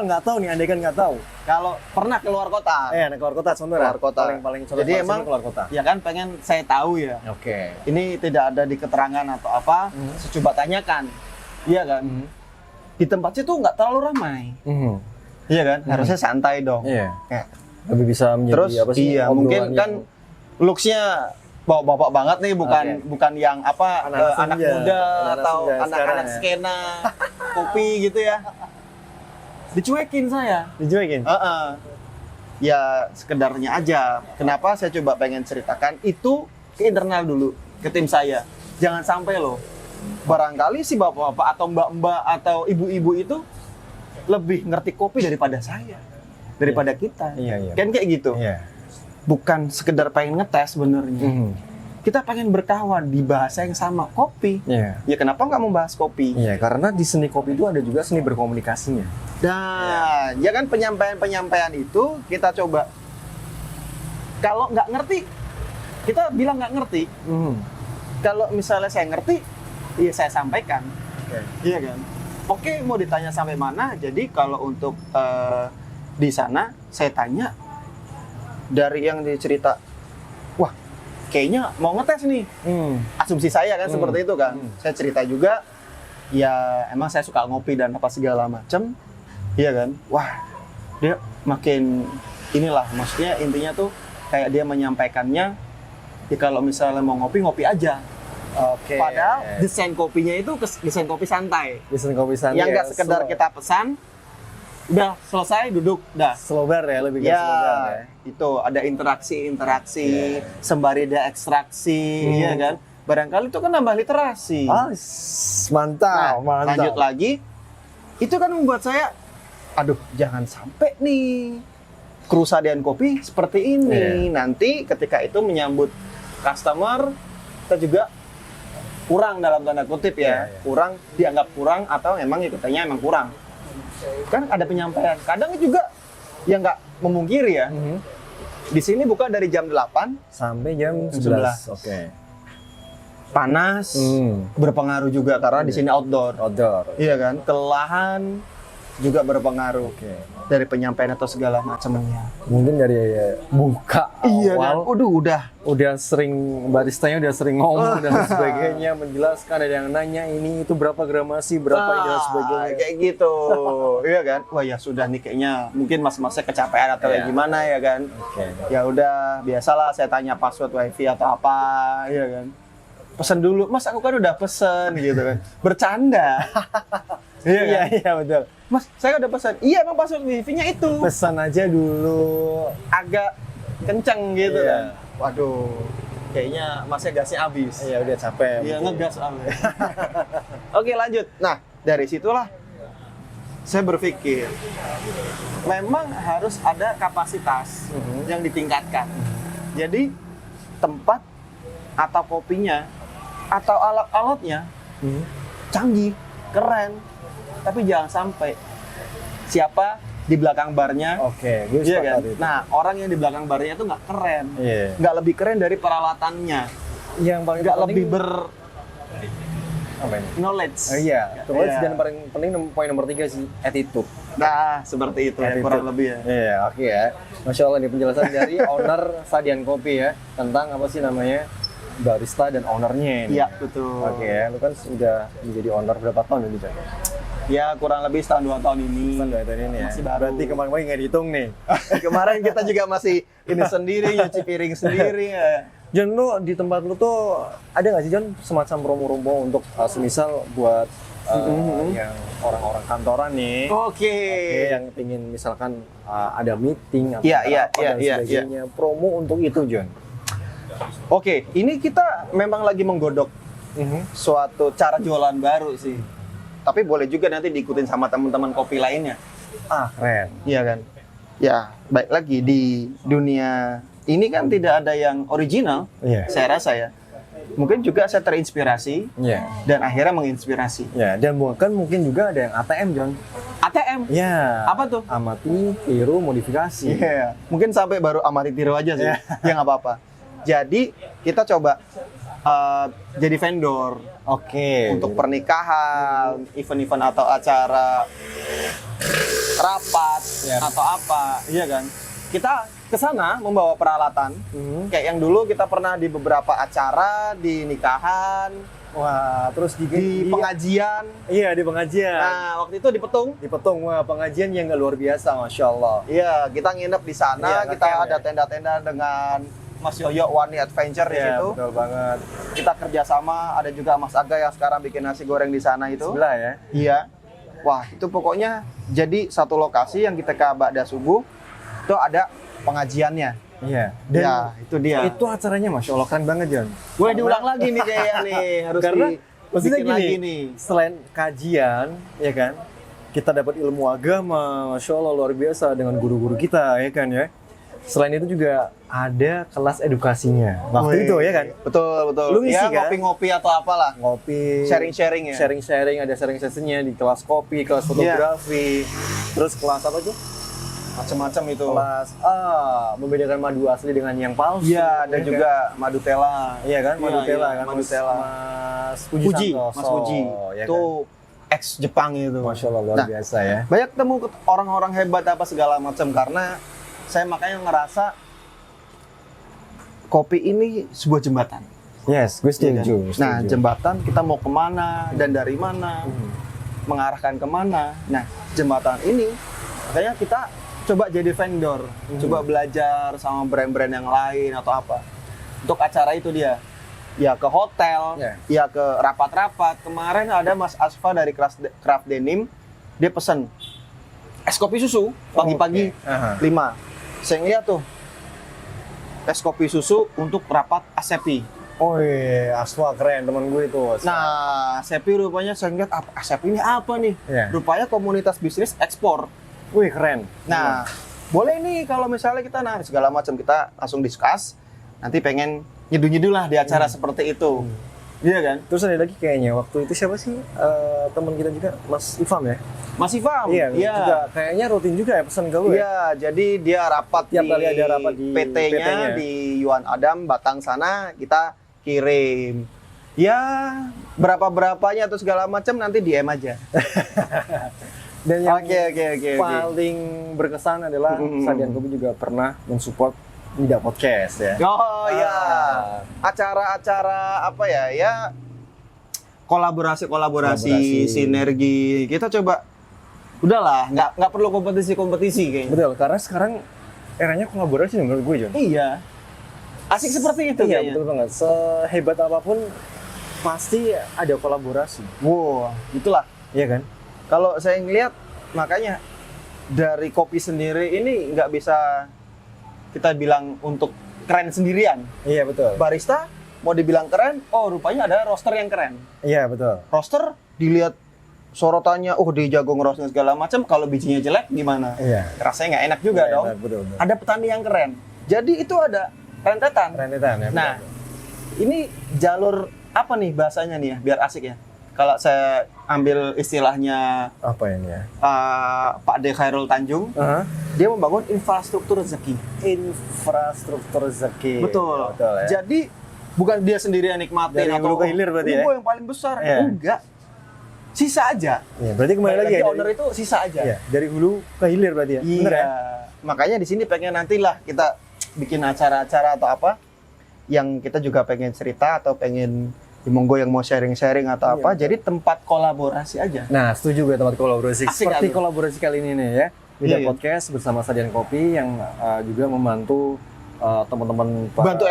nggak tahu nih, andai kan nggak tahu. Kalau pernah keluar kota. Anak keluar kota contoh Keluar kota. Paling contoh Jadi paling emang sini keluar kota. Ya kan pengen saya tahu ya. Oke. Ini tidak ada di keterangan atau apa, saya coba tanyakan. Iya kan? Di tempatnya tuh nggak terlalu ramai. Iya kan? Harusnya santai dong. Iya. Ya. Lebih bisa menjadi Terus apa sih? iya, obrolan mungkin yang- kan looks-nya bapak-bapak banget nih, bukan Oke. bukan yang apa Anak-anak anak senja. muda Anak-anak atau senja anak-anak sekarang ya. skena kopi gitu ya. Dicuekin saya. dijuekin. Ya sekedarnya aja. Kenapa saya coba pengen ceritakan itu ke internal dulu, ke tim saya. Jangan sampai loh, barangkali si bapak-bapak atau mbak-mbak atau ibu-ibu itu lebih ngerti kopi daripada saya, daripada kita. Iya. Kan kayak gitu. Iya. Bukan sekedar pengen ngetes sebenarnya. Kita pengen berkawan di bahasa yang sama, kopi. Iya. Ya kenapa nggak membahas kopi? Iya, karena di seni kopi itu ada juga seni berkomunikasinya. Dan ya kan penyampaian-penyampaian itu kita coba. Kalau nggak ngerti, kita bilang nggak ngerti. Kalau misalnya saya ngerti, ya saya sampaikan. Oke. Iya kan? Oke, mau ditanya sampai mana? Jadi kalau untuk di sana, saya tanya dari yang dicerita, wah, kayaknya mau ngetes nih. Asumsi saya kan seperti itu kan. Saya cerita juga, ya emang saya suka ngopi dan apa segala macam. Iya kan? Wah, dia makin inilah, maksudnya intinya tuh kayak dia menyampaikannya, ya kalau misalnya mau ngopi, ngopi aja. Oke. Padahal desain kopinya itu desain kopi santai. desain kopi santai. Yang nggak sekedar kita pesan, udah selesai duduk, dah. slow bar ya, lebih ke Ya, slow bar ya. itu ada interaksi, sembari ada ekstraksi, ya kan? Barangkali itu kan nambah literasi. Mantap, Nah, mantap. lanjut lagi, itu kan membuat saya, aduh, jangan sampai nih kru Sadian Kopi seperti ini. Nanti ketika itu menyambut customer, kita juga kurang dalam tanda kutip ya. Kurang, dianggap kurang atau memang ikutannya emang kurang. Kan ada penyampaian. Kadang juga yang nggak memungkiri ya. Di sini buka dari jam 8, Sampai jam 11. 11. Oke. panas, berpengaruh juga karena di sini outdoor. Outdoor. Iya kan? Kelelahan juga berpengaruh Oke. dari penyampaian atau segala macamnya. Mungkin dari buka Iya kan? awal udah sering baristanya udah sering ngomong dan sebagainya, menjelaskan, ada yang nanya ini itu berapa gramasi, berapa ini dan sebagainya. Kayak gitu. Iya kan? Wah ya sudah nih kayaknya mungkin mas-masnya kecapean atau Iya. gimana ya kan? Oke. Ya udah, biasalah saya tanya password wifi atau apa, ya kan? Pesen dulu, Mas aku kan udah pesen gitu kan. Bercanda. Iya, Iya betul. Mas, saya udah pesan. Iya, emang password wifi-nya itu. Pesan aja dulu. Agak kenceng gitu Iya. kan. Waduh, kayaknya masnya gasnya habis. Iya udah capek. Iya, mungkin. ngegas soalnya. Oke, lanjut. Nah, dari situlah saya berpikir memang harus ada kapasitas yang ditingkatkan. Jadi tempat atau kopinya atau alat-alatnya canggih, keren, tapi jangan sampai siapa di belakang barnya. Oke, gue Iya sepakat kan? itu. Nah, orang yang di belakang barnya itu nggak keren, Iya. nggak lebih keren dari peralatannya, Yang paling nggak penting- lebih apa ini? knowledge. Iya, terus Iya. dan paling penting poin nomor 3 sih, attitude. Nah, seperti itu ya, Attitude. kurang lebih ya. Iya, oke ya. Masya Allah nih penjelasan dari owner Sadian Kopi ya tentang apa sih namanya barista dan ownernya ini. Iya, betul. Oke ya, lu kan sudah menjadi owner berapa tahun ini, Cak? Ya, kurang lebih setahun 2 tahun ini. Tahun tahun ini ya. Masih baru. Berarti kemarin-kemarin nggak dihitung nih. Kemarin kita juga masih ini sendiri, nyuci piring sendiri ya. John, lu di tempat lu tuh ada nggak sih John semacam promo-promo untuk semisal buat yang orang-orang kantoran nih? Oke. Oke, yang pingin misalkan ada meeting atau Iya, rapat dan iya. sebagainya, promo untuk itu, John. Oke, ini kita memang lagi menggodok suatu cara jualan baru sih. Tapi boleh juga nanti diikutin sama teman-teman kopi lainnya. Ah, keren. Iya kan? Ya, baik lagi di dunia ini kan tidak ada yang original, Iya. saya rasa ya. Mungkin juga saya terinspirasi Iya. dan akhirnya menginspirasi. Ya, dan bahkan mungkin juga ada yang ATM, John. ATM. Ya. Apa tuh? Amati, tiru, modifikasi. Iya. Mungkin sampai baru amati tiru aja sih. Ya nggak apa-apa. Jadi kita coba jadi vendor Oke. untuk pernikahan, event-event atau acara rapat Ya. atau apa, iya kan? Kita ke sana membawa peralatan. Kayak yang dulu kita pernah di beberapa acara, di nikahan, Wah, terus di pengajian. Iya, di pengajian. Nah, waktu itu di Petung. Di Petung, wah pengajian yang nggak luar biasa, Masya Allah. Iya, kita nginep di sana, Iya, kita ngecamp ada ya. tenda-tenda dengan Mas Yoyo Wani Adventure di Iya, situ. betul banget. Kita kerjasama, ada juga Mas Aga yang sekarang bikin nasi goreng di sana itu. Sebelah ya. Iya. Wah, itu pokoknya jadi satu lokasi yang kita ke Ba'da subuh itu ada pengajiannya. Iya. Dan Ya, itu dia. itu acaranya Masya Allah keren banget, John. Boleh diulang lagi nih kayaknya nih, harus Karena maksudnya dibikin gini, lagi nih. selain kajian, ya kan, kita dapat ilmu agama, Masya Allah luar biasa dengan guru-guru kita, ya kan ya. Selain itu juga ada kelas edukasinya. Waktu itu ya kan, Betul, betul. Lu ngisi Ya, kan? ngopi-ngopi atau apalah. ngopi, Sharing-sharing ya. sharing-sharing, ada sharing sessionnya di kelas kopi, kelas fotografi, terus kelas apa tuh? Macam-macam itu. Kelas membedakan madu asli dengan yang palsu. Iya, dan ya juga Madu Tela. kan? Iya kan, madu Iya, tela iya, kan, Madu Tela. Mas Puji, Puji, Santoso, Mas Puji. ya Itu kan? ex Jepang itu. Masya Allah luar Nah, biasa ya. banyak ketemu orang-orang hebat apa segala macam karena saya makanya ngerasa kopi ini sebuah jembatan. Yes, gue Iya kan? setuju. Nah, jembatan kita mau kemana dan dari mana, mengarahkan kemana. Nah, jembatan ini makanya kita coba jadi vendor, coba belajar sama brand-brand yang lain atau apa. Untuk acara itu dia, ya ke hotel, ya ke rapat-rapat. Kemarin ada Mas Asfa dari Craft Denim, dia pesen es kopi susu pagi-pagi 5. Saya ngeliat tuh es kopi susu untuk rapat Asepi. Oh iya, Aswa keren teman gue itu. Aswa. Nah, Asepi rupanya saya ngeliat apa Asepi ini apa nih? Iya. Rupanya komunitas bisnis ekspor. Wih keren. Nah, boleh nih kalau misalnya kita segala macam kita langsung discuss. Nanti pengen nyeduh-nyeduh lah di acara seperti itu. Iya kan? Terus ada lagi kayaknya waktu itu siapa sih teman kita juga, Mas Ifam ya? Mas Ifam. Iya. Juga kayaknya rutin juga ya pesan ke lu ya. Iya, jadi dia rapat Tiap di kali ada rapat di PT-nya PT-nya. di Yuan Adam Batang sana, kita kirim. Ya, berapa-berapanya atau segala macam nanti DM aja. Dan yang Oke. paling berkesan adalah Sadian Kopi juga pernah mensupport Nida Podcast ya. Oh iya. Acara-acara apa ya? Ya kolaborasi, sinergi. Kita coba udahlah, nggak perlu kompetisi kayaknya. Betul, karena sekarang eranya kolaborasi menurut gue, John. Iya. Asik seperti itu Iya, kayaknya. betul banget. Sehebat apapun pasti ada kolaborasi. Wow, itulah. Iya kan? Kalau saya ngelihat makanya dari kopi sendiri ini nggak bisa kita bilang untuk keren sendirian. Iya, betul. Barista mau dibilang keren, oh rupanya ada roster yang keren. Iya, betul. Roster dilihat sorotannya, dia jago ngerosting segala macam, kalau bijinya jelek gimana? Iya. Rasanya nggak enak juga dong. Betul. Ada petani yang keren. Jadi itu ada rentetan. Rentetan ya. Nah, ini jalur apa nih bahasanya nih ya, biar asik ya. Kalau saya ambil istilahnya apa ini ya? Pak D. Khairul Tanjung, dia membangun infrastruktur rezeki. Infrastruktur rezeki. Betul. Ya. Jadi bukan dia sendiri yang nikmatin Dari hulu ke hilir berarti ini ya? gua yang paling besar. Iya. Enggak. Sisa aja. Iya, berarti kembali lagi ya. owner itu sisa aja. Iya, dari hulu ke hilir berarti ya. Iya. Bener ya? Makanya di sini pengen nantilah kita bikin acara-acara atau apa yang kita juga pengen cerita atau pengen monggo yang mau sharing-sharing atau Iya, apa. betul. Jadi tempat kolaborasi aja. Nah, setuju gue tempat kolaborasi. Asik Seperti kan? kolaborasi kali ini nih ya. Bida Iya. Podcast bersama Sadian Kopi yang juga membantu teman-teman Bantu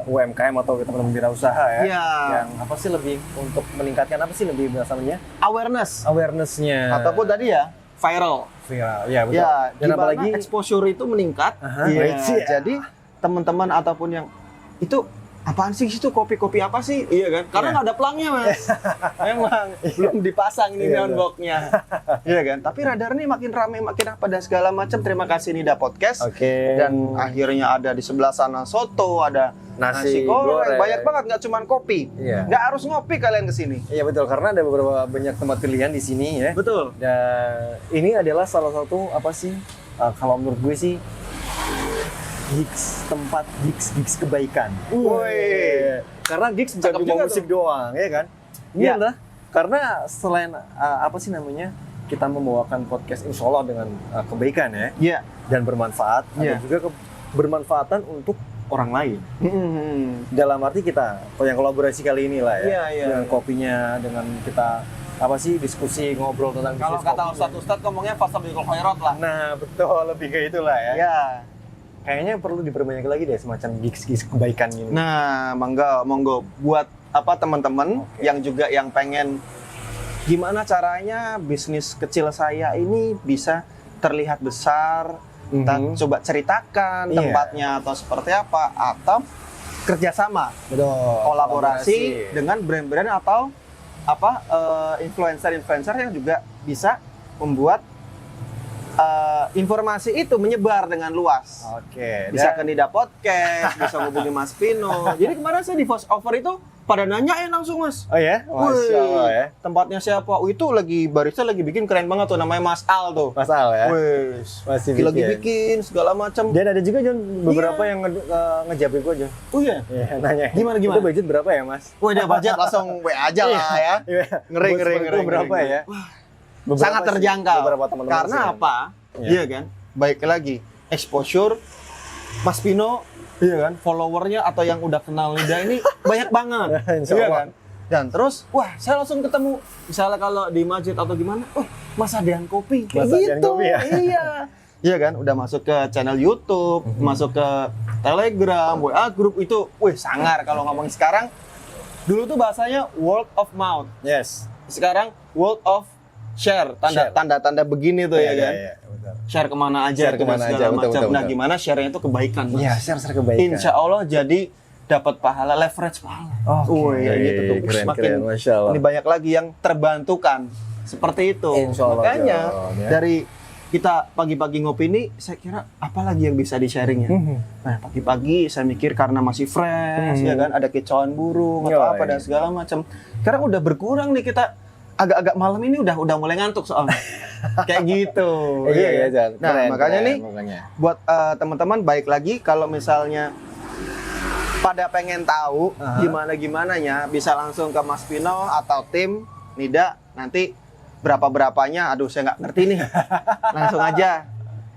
UMKM atau teman-teman wirausaha ya. Iya. Yang apa sih lebih untuk meningkatkan apa sih lebih bahasanya? Awareness-nya. Awareness-nya. Ataupun tadi ya viral. viral. Ya, betul. Ya, Dan gimana apalagi exposure itu meningkat. Aha, Iya. baik sih ya. Jadi teman-teman ataupun yang itu apaan sih itu kopi-kopi apa sih? Iya kan? Karena Iya. nggak ada pelangnya, Mas. Memang belum dipasang ini Iya, neon box-nya. Iya kan? Tapi radar nih makin rame, makin apa dan segala macam. Terima kasih Nida Podcast. Oke. Dan akhirnya ada di sebelah sana soto, ada nasi goreng. Banyak banget, nggak cuma kopi. Iya. Nggak harus ngopi kalian kesini. Iya betul, karena ada beberapa banyak tempat pilihan di sini ya. Betul. Dan ini adalah salah satu apa sih? Kalau menurut gue sih tempat gigs kebaikan. Woi. Karena gigs Cakep bukan juga cuma musik tuh. doang, ya kan? Ini Iya. adalah karena selain apa sih namanya, kita membawakan podcast insya Allah dengan kebaikan ya Iya. dan bermanfaat, Iya. ada juga bermanfaatan untuk orang lain. Dalam arti kita yang kolaborasi kali ini lah ya, Iya, iya. dengan kopinya, dengan kita apa sih diskusi ngobrol tentang Kalau bisnis kata kopinya. Ustadz ngomongnya fasabiqul khairat lah. Nah betul, lebih kayak itulah ya. Ya. Kayaknya perlu diperbanyak lagi deh semacam gigs kebaikan gini. Nah, monggo buat apa teman-teman Oke. yang juga yang pengen gimana caranya bisnis kecil saya ini bisa terlihat besar, coba ceritakan Iya. tempatnya atau seperti apa atau kerjasama Betul. kolaborasi dengan brand-brand atau apa influencer-influencer yang juga bisa membuat informasi itu menyebar dengan luas. Oke. Bisa ke Nida Podcast, bisa hubungi Mas Pino. Jadi kemarin saya di voice over itu pada nanyain langsung, Mas. Oh ya, Masya Allah ya. Tempatnya siapa? Itu lagi barista lagi bikin keren banget tuh, namanya Mas Al tuh. Mas Al ya. Wes, Masih lagi bikin segala macam. Dan ada juga John beberapa Iya. yang ngejabri gue John. Oh iya. Iya, nanya. Gimana? Itu budget berapa ya Mas? Wah, dia budget langsung WA aja lah ya. Iya. Ngeri, Buat ngeri, seperti ngeri, berapa ngeri. ya? Sangat sih, terjangkau. beberapa teman-teman Karena sih. apa? Iya. Iya kan? Baik lagi exposure Mas Pino, iya kan? Followernya atau yang udah kenal Nida ini banyak banget. Insya Iya Allah. kan? Dan terus, wah, saya langsung ketemu. Misalnya kalau di masjid atau gimana, Mas Adian Kopi, kayak Mas Adian gitu. Kopi ya? Iya. Iya kan? Udah masuk ke channel YouTube, masuk ke Telegram, WA group itu, sangar kalau ngomong sekarang. Dulu tuh bahasanya word of mouth. Yes. Sekarang word of share. Share. Tanda-tanda begini tuh ya kan. Iya, betul. Share kemana aja, Share gitu, kemana segala aja, betul, macam. betul, Nah, betul. gimana share-nya itu kebaikan, Mas. Iya, share kebaikan. Insya Allah jadi dapat pahala, leverage pahala. Oke. Wih, gitu tuh. Keren, Makin keren, Masya Allah. ini banyak lagi yang terbantukan seperti itu. Insya Allah, Makanya John, ya. dari kita pagi-pagi ngopi ini, saya kira apa lagi yang bisa di-sharing ya? Nah, pagi-pagi saya mikir karena masih fresh, ya kan, ada kicauan burung atau Yo, apa dan iya. segala macam. Sekarang udah berkurang nih kita. Agak-agak malam ini udah mulai ngantuk soalnya. Kayak gitu. Iya, kan? John. Nah, Keren, makanya keren, nih makanya. buat teman-teman baik lagi kalau misalnya pada pengen tahu gimana-gimananya bisa langsung ke Mas Pino atau tim Nida nanti berapa-berapanya aduh saya nggak ngerti nih. Langsung aja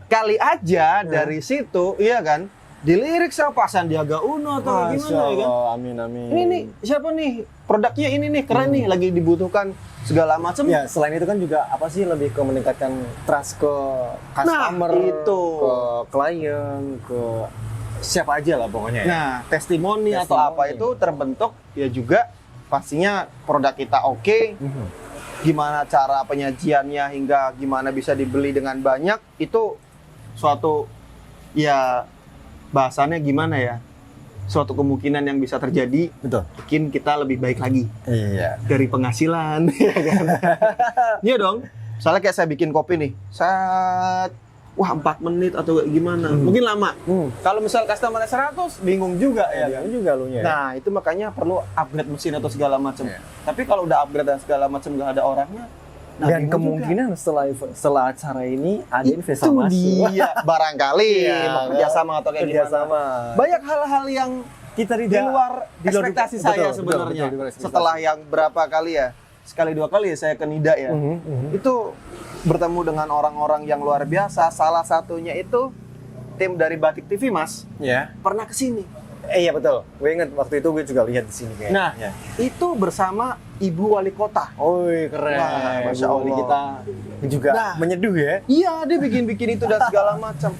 kali aja dari situ iya kan dilirik sama Pak Sandiaga Uno atau Masya gimana ya kan. Allah, amin, amin. Ini nih siapa nih produknya ini nih keren nih lagi dibutuhkan segala macam. Ya, selain itu kan juga apa sih lebih ke meningkatkan trust ke customer, itu. ke klien, ke siapa aja lah pokoknya ya. Nah, testimoni atau Testimoni. apa itu terbentuk ya juga pastinya produk kita oke. Gimana cara penyajiannya hingga gimana bisa dibeli dengan banyak itu suatu ya bahasannya gimana ya suatu kemungkinan yang bisa terjadi Betul. bikin kita lebih baik lagi Iya. dari penghasilan. Ya kan? Iya dong. Soalnya kayak saya bikin kopi nih, wah 4 menit atau gimana, mungkin lama. Kalau misal customer 100, bingung juga ya. Iya juga lu ya. Nah, itu makanya perlu upgrade mesin atau segala macam. Iya. Tapi kalau udah upgrade dan segala macam nggak ada orangnya, nah dan bingung kemungkinan setelah acara ini ada juga. investor Itu masuk. dia barangkali Iya, mau kerjasama atau kayak kerjasama. gimana. Banyak hal-hal yang Kita di luar ekspektasi saya betul, sebenarnya. betul, di luar ekspektasi. Setelah yang berapa kali ya? Sekali 2 kali ya saya ke Nida ya. Itu bertemu dengan orang-orang yang luar biasa. Salah satunya itu tim dari Batik TV, Mas. Ya. Pernah ke sini. Iya betul. Gue inget waktu itu gue juga lihat di sini kayaknya. Nah, Ya. itu bersama Ibu Wali Kota. Oh keren. Wah, Masya Ibu Wali Allah. kita juga Nah. menyeduh ya. Iya, dia bikin-bikin itu dan segala macam.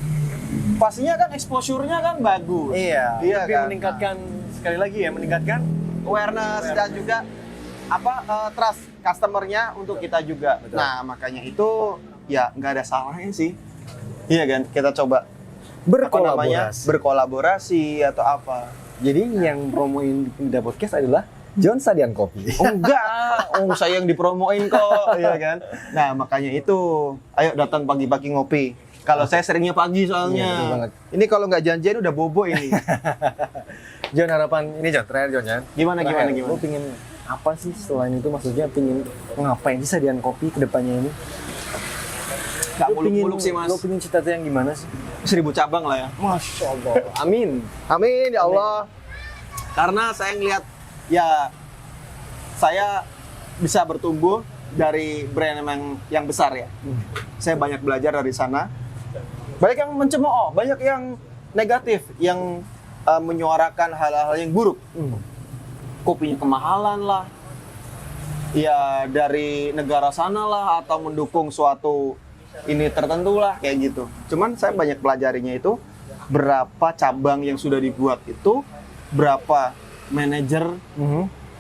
Pastinya kan exposure-nya kan bagus. Iya. Iya Tapi kan? meningkatkan sekali lagi ya, meningkatkan Awareness dan juga trust customer-nya untuk kita juga. Betul. Nah, makanya itu ya nggak ada salahnya sih. Iya kan? Kita coba berkolaborasi atau apa. Jadi yang promoin Pindah Podcast adalah John Sadian Kopi. Oh enggak, saya yang dipromoin kok, iya kan? Nah, makanya itu, ayo datang pagi-pagi ngopi. Kalau saya seringnya pagi Iya, betul soalnya. banget. Ini kalau nggak janjian udah bobo ini. John harapan ini John terakhir John ya. Gimana? Lu pingin apa sih selain itu, maksudnya pingin ngapain sih Sadian Kopi ke depannya ini? Nggak Lu pingin- muluk-muluk sih, Mas. Lu pingin cita-cita yang gimana sih? 1000 cabang lah ya. Masya Allah. Amin. Amin ya Allah. Karena saya ngelihat ya saya bisa bertumbuh dari brand yang besar ya. Saya banyak belajar dari sana. Banyak yang mencemooh, banyak yang negatif, yang menyuarakan hal-hal yang buruk. Kopinya kemahalan lah. Ya dari negara sana lah atau mendukung suatu ini tertentu lah kayak gitu. Cuman saya banyak pelajarinya itu berapa cabang yang sudah dibuat itu, berapa manajer,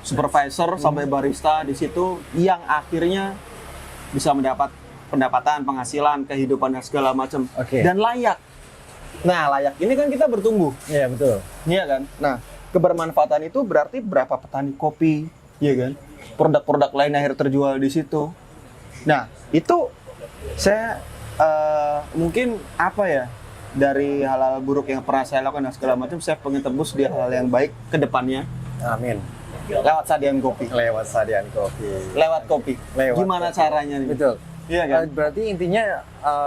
supervisor sampai barista di situ yang akhirnya bisa mendapat pendapatan, penghasilan, kehidupan dan segala macam. Oke. Dan layak. Nah, layak ini kan kita bertumbuh. Iya betul. Iya kan? Nah, kebermanfaatan itu berarti berapa petani kopi, iya kan? Produk-produk lain akhirnya terjual di situ. Nah, itu saya mungkin apa ya, dari hal-hal buruk yang pernah saya lakukan dan segala macam, saya pengen tebus di hal yang baik ke depannya Amin. lewat Sadian Kopi. Lewat Sadian Kopi. Lewat kopi. Lewat Gimana kopi. caranya nih? Betul. Iya kan? Berarti intinya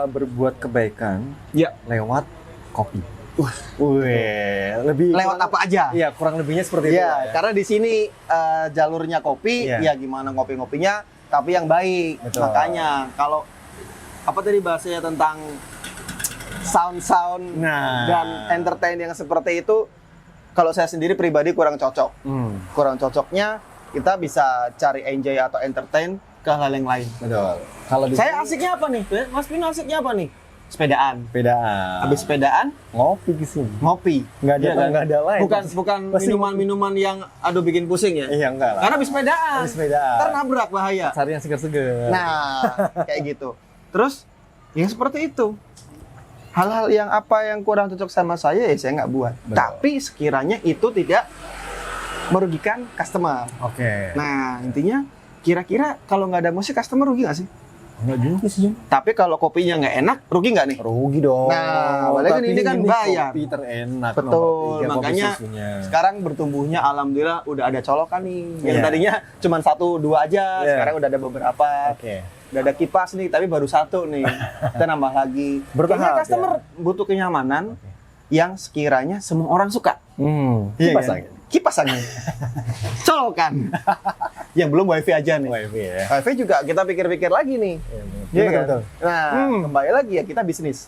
berbuat kebaikan Ya, lewat kopi. Wih, lebih lewat kurang- apa aja? Iya, kurang lebihnya seperti itu. Iya, lah ya. karena di sini jalurnya kopi, Iya. ya gimana ngopi-ngopinya, tapi yang baik. Betul. Makanya kalau apa tadi bahasanya tentang sound-sound Nah. dan entertain yang seperti itu, kalau saya sendiri pribadi kurang cocok. Kurang cocoknya kita bisa cari enjoy atau entertain ke hal yang lain. Betul. Kalau di Saya asiknya apa nih? Mas Pino asiknya apa nih? Sepedaan. bedaan. Habis sepedaan, ngopi ke sini. ngopi. Nggak ada- Iya kan? nggak ada lain. Bukan Pasti minuman-minuman yang aduh bikin pusing ya. Iya enggak lah. Karena habis sepedaan. Habis sepedaan. Ntar nabrak bahaya. Cari yang segar-segar. Nah, kayak gitu. Terus yang seperti itu. Hal-hal yang apa yang kurang cocok sama saya ya saya nggak buat. Betul. Tapi sekiranya itu tidak merugikan customer. Oke. Nah, intinya kira-kira kalau nggak ada musik customer rugi nggak sih? Enggak juga sih, Jun. Tapi kalau kopinya nggak enak, rugi nggak nih? Rugi dong. Nah, padahal Tapi ini kan bayar. Kopi terenak. Betul, nomor 3 kopi makanya susunya. sekarang bertumbuhnya alhamdulillah udah ada colokan nih. Yang Iya. tadinya cuma 1-2 aja, Iya. sekarang udah ada beberapa. Oke. Udah ada kipas nih, tapi baru 1 nih. Kita nambah lagi. Bertahap, Kayaknya customer ya. butuh kenyamanan yang sekiranya semua orang suka. Kipas kan? angin. Kipas angin. Colokan. Yang belum wifi aja nih. WiFi ya. Wifi juga kita pikir-pikir lagi nih. Iya kan? Betul. Nah, kembali lagi ya kita bisnis.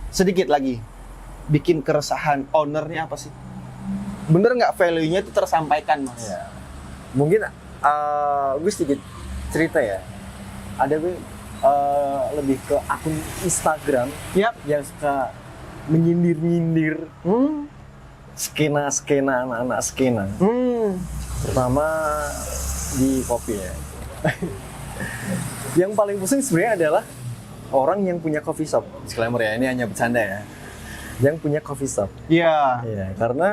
Sedikit lagi, bikin keresahan ownernya apa sih? Bener nggak value-nya itu tersampaikan, Mas? Iya. Mungkin gue sedikit cerita ya. Ada gue lebih ke akun Instagram Yap. yang suka menyindir-nyindir skena-skena anak-anak skena. Terutama di kopi ya. Yang paling pusing sebenarnya adalah orang yang punya coffee shop. Disclaimer ya, ini hanya bercanda ya. yang punya coffee shop. Iya. Iya, karena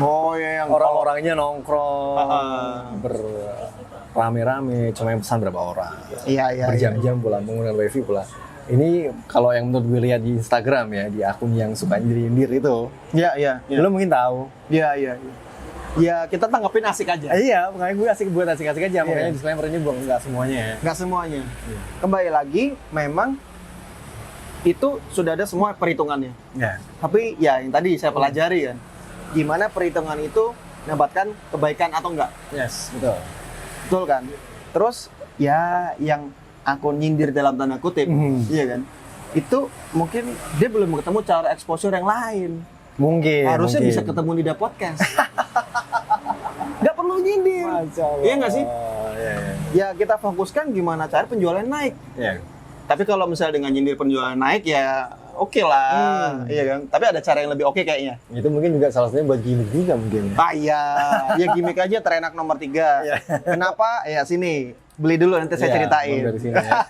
Oh ya yang orang-orangnya nongkrong rame-rame, cuma yang pesan berapa orang. Iya. Berjam-jam pula menggunakan wifi pula. Ini kalau yang menurut gue lihat di Instagram ya, di akun yang suka nyindir itu, Iya. lo mungkin tahu. Iya. Ya kita tanggapin asik aja. Iya, makanya gue buat asik-asik aja. Makanya disclaimer ini bukan nggak semuanya ya. Nggak semuanya. Kembali lagi, memang itu sudah ada semua perhitungannya. Ya. Tapi ya yang tadi saya pelajari kan, gimana perhitungan itu mendapatkan kebaikan atau enggak. Yes, betul. Betul kan? Terus ya yang aku nyindir dalam tanda kutip, iya kan? Itu mungkin dia belum ketemu cara exposure yang lain. Mungkin. Harusnya mungkin. bisa ketemu di Da Podcast. Nggak perlu nyindir. Iya nggak sih? Iya. Ya kita fokuskan gimana cara penjualan naik. Iya. Tapi kalau misalnya dengan nyindir penjualan naik ya oke lah, iya kan? Tapi ada cara yang lebih oke kayaknya. Itu mungkin juga salah satunya buat gimmick juga mungkin. Ah iya, ya gimmick aja terenak nomor 3. Kenapa? Ya sini, beli dulu nanti saya ceritain. Dari sini ya.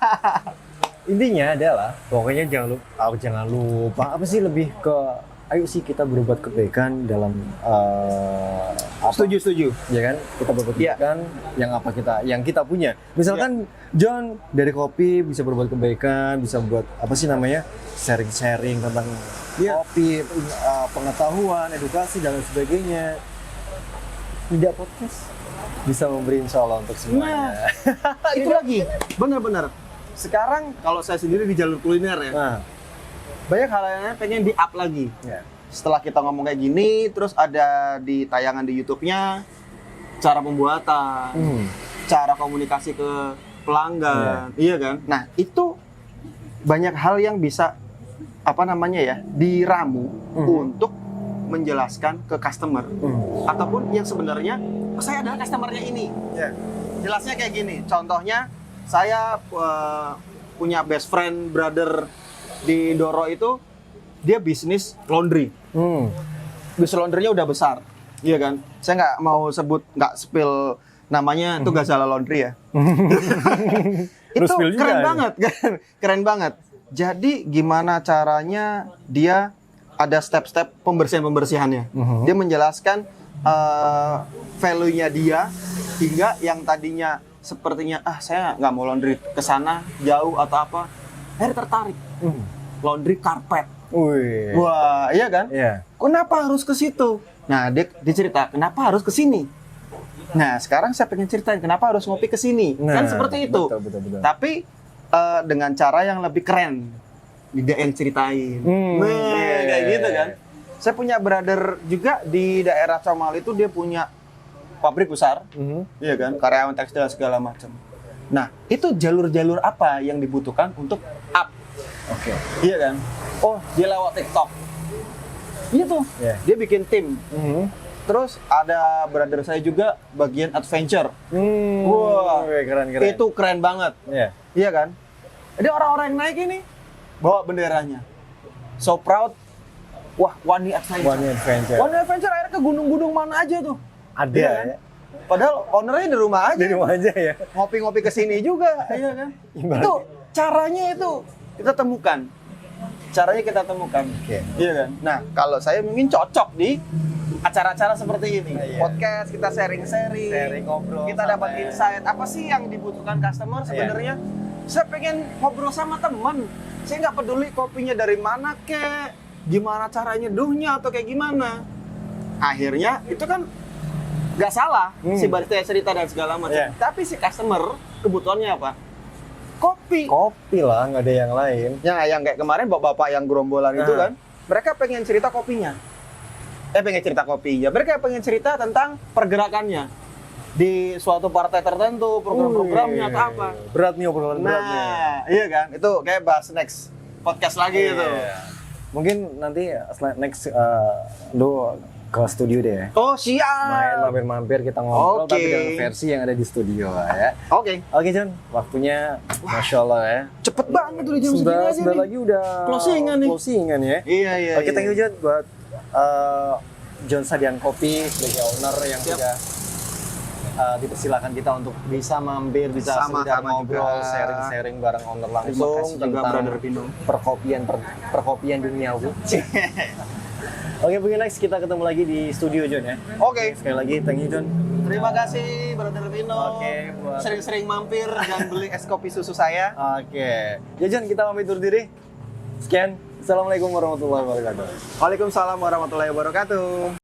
Intinya adalah pokoknya jangan lupa apa sih, lebih ke ayo sih kita berbuat kebaikan dalam Setuju. ya kan, kita berbuat kebaikan yang kita punya. Misalkan John dari kopi bisa berbuat kebaikan, bisa buat apa sih namanya, sharing tentang kopi, pengetahuan, edukasi dan lain sebagainya. Tidak podcast bisa memberi insya Allah untuk semuanya. Nah, itu lagi, benar-benar. Sekarang kalau saya sendiri di jalur kuliner ya, banyak hal yang pengen di-up lagi. Setelah kita ngomong kayak gini, terus ada di tayangan di YouTube-nya, cara pembuatan, cara komunikasi ke pelanggan, iya kan? Nah, itu banyak hal yang bisa diramu untuk menjelaskan ke customer, ataupun yang sebenarnya saya adalah customer-nya ini. Jelasnya kayak gini. Contohnya, saya punya best friend brother di Doro itu, dia bisnis laundry. Bisnis laundrynya udah besar, iya kan? Saya nggak mau spill namanya, itu Gazala Laundry ya. Itu keren banget, kan? Keren banget. Jadi gimana caranya dia ada step-step pembersihannya. Dia menjelaskan value-nya dia, hingga yang tadinya sepertinya saya nggak mau laundry ke sana jauh atau apa, akhirnya tertarik. Laundry karpet. Wah, iya kan? Kenapa harus ke situ? Nah, dia cerita, kenapa harus ke sini? Nah, sekarang saya pengen ceritain kenapa harus ngopi ke sini. Kan seperti itu. Betul. Tapi dengan cara yang lebih keren. Dia yang ceritain. Kayak gitu kan. Saya punya brother juga di daerah Comal itu, dia punya pabrik besar. Iya kan? Karyawan tekstil segala macam. Nah, itu jalur-jalur apa yang dibutuhkan untuk up? Iya kan? Oh, dia lewat TikTok. Gitu. Dia bikin tim. Terus ada brother saya juga bagian adventure. Wah, keren. Itu keren banget. Iya kan? Jadi orang-orang yang naik ini bawa benderanya. So proud. Wah, Wani Adventure. Wani Adventure akhirnya ke gunung-gunung mana aja tuh. Ada ya. Padahal ownernya di rumah aja. Di rumah aja ya. Ngopi-ngopi ke sini juga, iya kan? Itu caranya itu kita temukan. Iya kan? Nah, kalau saya mungkin cocok di acara-acara seperti ini. Podcast, kita sharing-sharing, ngobrol. Kita dapat insight apa sih yang dibutuhkan customer sebenarnya. Saya pengen ngobrol sama teman. Saya nggak peduli kopinya dari mana kek, gimana cara nyeduhnya atau kayak gimana. Akhirnya itu kan nggak salah si barista cerita dan segala macam. Tapi si customer kebutuhannya apa? Kopi lah, nggak ada yang lain. Yang kayak kemarin bapak-bapak yang gerombolan itu kan, mereka pengen cerita kopinya. Mereka pengen cerita tentang pergerakannya di suatu partai tertentu, program-programnya atau apa. Berat nih obrolan beratnya. Nah, iya kan? Itu kayak bahas next podcast lagi itu. Mungkin nanti next lu ke studio deh. Oh, siap. Mampir kita ngobrol tapi dengan versi yang ada di studio ya. Oke John, waktunya Masya Allah ya. Cepet banget udah jam segini aja nih. Lagi udah closingan ya. Iya. Oke, thank you John buat John Sadian Kopi sebagai owner yang sudah dipersilakan kita untuk bisa mampir, bisa sekedar Sama-sama ngobrol, juga. sharing-sharing bareng owner Terima langsung kasih juga Brother Pino. perkopian duniawi. Oke, mungkin next kita ketemu lagi di studio John ya. Oke. Sekali lagi thank you John. Terima kasih Brother Pino. Oke, buat- Sering-sering mampir dan beli es kopi susu saya. Oke. Ya John, kita pamit undur diri. Sekian. Assalamualaikum warahmatullahi wabarakatuh. Waalaikumsalam warahmatullahi wabarakatuh.